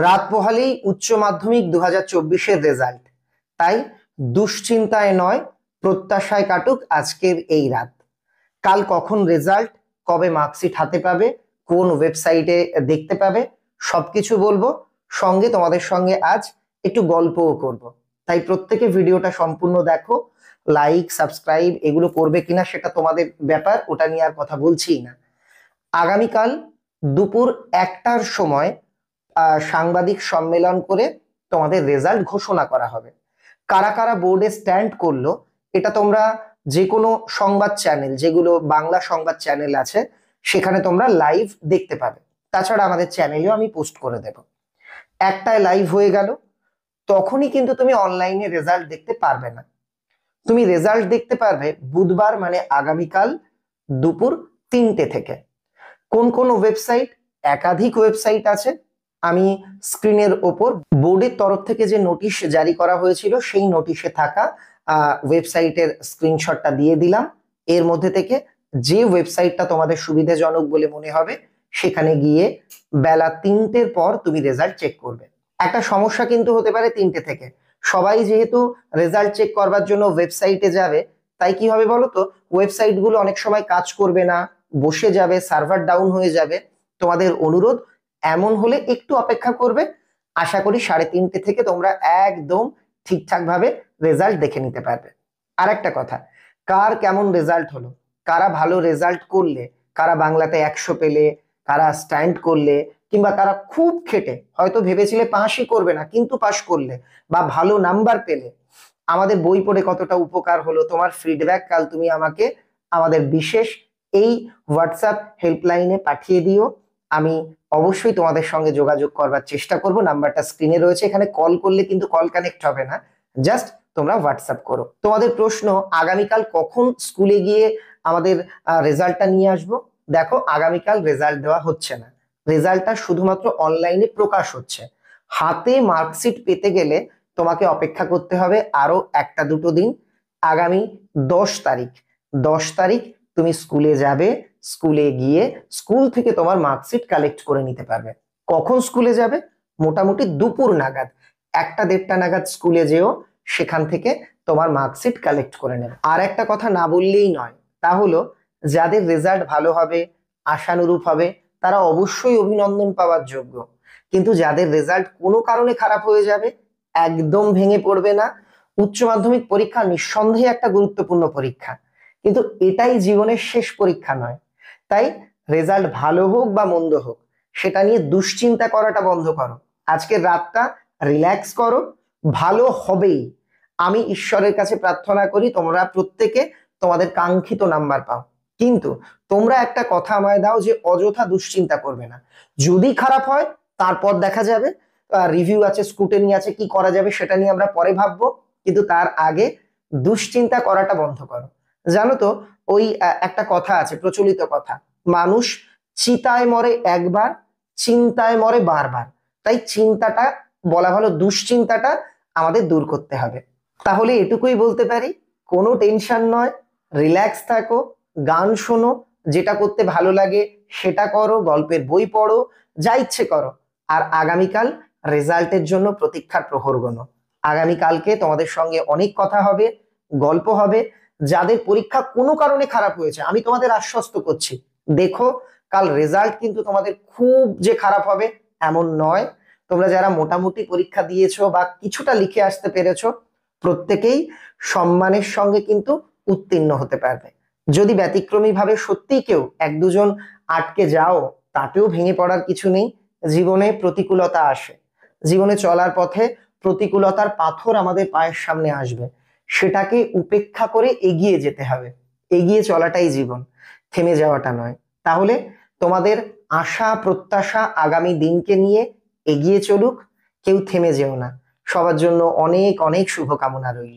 রাত পোহালেই উচ্চ মাধ্যমিক 2024-এর রেজাল্ট। তাই দুশ্চিন্তায় নয়, প্রত্যাশায় কাটুক আজকের এই রাত। কাল কখন রেজাল্ট, কবে মার্কশিট হাতে পাবে, কোন ওয়েবসাইটে দেখতে পাবে, সবকিছু বলবো। সঙ্গে তোমাদের সঙ্গে আজ একটু গল্পও করব। তাই প্রত্যেকে ভিডিওটা সম্পূর্ণ দেখো। লাইক, সাবস্ক্রাইব এগুলো করবে কিনা সেটা তোমাদের ব্যাপার, ওটা নিয়ে আর কথা বলছি না। আগামীকাল দুপুর 1টার সময় সাংবাদিক সম্মেলন করে তোমাদের রেজাল্ট ঘোষণা করা হবে। কারা কারা বোর্ডে স্ট্যান্ড করলো এটা তোমরা যে কোনো সংবাদ চ্যানেল, যেগুলো বাংলা সংবাদ চ্যানেল আছে সেখানে তোমরা লাইভ দেখতে পাবে। তাছাড়া আমাদের চ্যানেলেও আমি পোস্ট করে দেব। 1টায় লাইভ হয়ে গেল, তখনই কিন্তু তুমি অনলাইনে রেজাল্ট দেখতে পারবে না। তুমি রেজাল্ট দেখতে পারবে বুধবার মানে আগামীকাল দুপুর 3টে থেকে। কোন কোন ওয়েবসাইট? একাধিক ওয়েবসাইট আছে। আমি স্ক্রিনের ওপর বোর্ডের তরফ থেকে যে নোটিশ জারি করা হয়েছিল সেই নোটিশে থাকা ওয়েবসাইটের স্ক্রিনশটটা দিয়ে দিলাম। এর মধ্যে থেকে যে ওয়েবসাইটটা তোমাদের সুবিধাজনক বলে মনে হবে সেখানে গিয়ে বেলা 3টের পর তুমি রেজাল্ট চেক করবে। একটা সমস্যা কিন্তু হতে পারে 3টে থেকে। সবাই যেহেতু রেজাল্ট চেক করবার জন্য ওয়েবসাইটে যাবে, তাই কি হবে বলো তো, ওয়েবসাইটগুলো অনেক সময় কাজ করবে না, বসে যাবে, সার্ভার ডাউন হয়ে যাবে। তোমাদের অনুরোধ, এমন হলে একটু অপেক্ষা করবে। আশা করি 3:30 থেকে তোমরা একদম ঠিকঠাক ভাবে রেজাল্ট দেখে নিতে পারবে। আর একটা কথা, কার কেমন রেজাল্ট হলো, কারা ভালো রেজাল্ট করলে, কারা বাংলাতে 100 পেলে, কারা স্ট্যান্ড করলে, কিংবা কারা খুব খেটে হয়তো ভেবেছিলে পাসই করবে না কিন্তু পাস করলে, বা ভালো নাম্বার পেলে, আমাদের বই পড়ে কতটা উপকার হলো, তোমার ফিডব্যাক কাল তুমি আমাকে আমাদের বিশেষ এই হোয়াটসঅ্যাপ হেল্পলাইনে পাঠিয়ে দিও। আমি অবশ্যই তোমাদের সঙ্গে যোগাযোগ করবার চেষ্টা করব। নাম্বারটা স্ক্রিনে রয়েছে, এখানে কল করলে কিন্তু কল কানেক্ট হবে না, জাস্ট তোমরা হোয়াটসঅ্যাপ করো। তোমাদের প্রশ্ন, আগামীকাল কখন স্কুলে গিয়ে আমাদের রেজাল্টটা নিয়ে আসবো? দেখো, আগামীকাল রেজাল্ট দেওয়া হচ্ছে না, রেজাল্টটা শুধুমাত্র অনলাইনে প্রকাশ হচ্ছে। হাতে মার্কশিট পেতে গেলে তোমাকে অপেক্ষা করতে হবে আরো 1-2 দিন। আগামী 10 তারিখ, 10 তারিখ তুমি স্কুলে যাবে। স্কুলে গিয়ে স্কুল থেকে তোমার মার্কশিট কালেক্ট করে নিতে পারবে। কখন স্কুলে যাবে? মোটামুটি দুপুর নাগাদ, 1টা-1:30টা নাগাদ স্কুলে যেও, সেখান থেকে তোমার মার্কশিট কালেক্ট করে নেবে। আর একটা কথা না বললেই নয়, তা হলো যাদের রেজাল্ট ভালো হবে, আশানুরূপ হবে, তারা অবশ্যই অভিনন্দন পাওয়ার যোগ্য। কিন্তু যাদের রেজাল্ট কোনো কারণে খারাপ হয়ে যাবে, একদম ভেঙে পড়বে না। উচ্চ মাধ্যমিক পরীক্ষা নিঃসন্দেহে একটা গুরুত্বপূর্ণ পরীক্ষা, কিন্তু এটাই জীবনের শেষ পরীক্ষা নয়। তাই রেজাল্ট ভালো হোক বা মন্দ হোক, সেটা নিয়ে দুশ্চিন্তা করাটা বন্ধ করো। আজকের রাতটা রিল্যাক্স করো, ভালো হবেই। আমি ঈশ্বরের কাছে প্রার্থনা করি তোমরা প্রত্যেকে তোমাদের কাঙ্ক্ষিত নাম্বার পাও। কিন্তু তোমরা একটা কথা আমায় দাও যে অযথা দুশ্চিন্তা করবে না। যদি খারাপ হয় তারপর দেখা যাবে, রিভিউ আছে, স্ক্রুটিনি আছে, কি করা যাবে সেটা নিয়ে আমরা পরে ভাববো। কিন্তু তার আগে দুশ্চিন্তা করাটা বন্ধ করো। জানো তো, ওই একটা কথা আছে, প্রচলিত কথা, মানুষ চিতায় মরে একবার, চিন্তায় মরে বারবার। তাই চিন্তাটা, বলা ভালো দুশ্চিন্তাটা আমাদের দূর করতে হবে। তাহলে এটুকুই বলতে পারি, কোনো টেনশন নয়, রিল্যাক্স থাকো, গান শোনো, যেটা করতে ভালো লাগে সেটা করো, গল্পের বই পড়ো, যা ইচ্ছে করো। আর আগামীকাল রেজাল্টের জন্য প্রতীক্ষার প্রহর গোনো। আগামীকালকে তোমাদের সঙ্গে অনেক কথা হবে, গল্প হবে। যাদের পরীক্ষা কোনো কারণে খারাপ হয়েছে, আমি তোমাদের আশ্বস্ত করছি, দেখো কাল রেজাল্ট কিন্তু তোমাদের খুব যে খারাপ হবে এমন নয়। তোমরা যারা মোটামুটি পরীক্ষা দিয়েছো বা কিছুটা লিখে আসতে পেরেছো, প্রত্যেকেই সম্মানের সঙ্গে কিন্তু উত্তীর্ণ হতে পারবে। যদি ব্যতিক্রমী ভাবে সত্যিই কেউ 1-2 জন আটকে যাও, তাতেও ভেঙে পড়ার কিছু নেই। জীবনে প্রতিকূলতা আসে, জীবনে চলার পথে প্রতিকূলতার পাথর আমাদের পায়ের সামনে আসবে, সেটাকে উপেক্ষা করে এগিয়ে যেতে হবে। এগিয়ে চলাটাই জীবন, থেমে যাওয়াটা নয়। তাহলে তোমাদের আশা প্রত্যাশা আগামী দিনকে নিয়ে এগিয়ে চলুক, কেউ থেমে যেও না। সবার জন্য অনেক অনেক শুভকামনা রইল।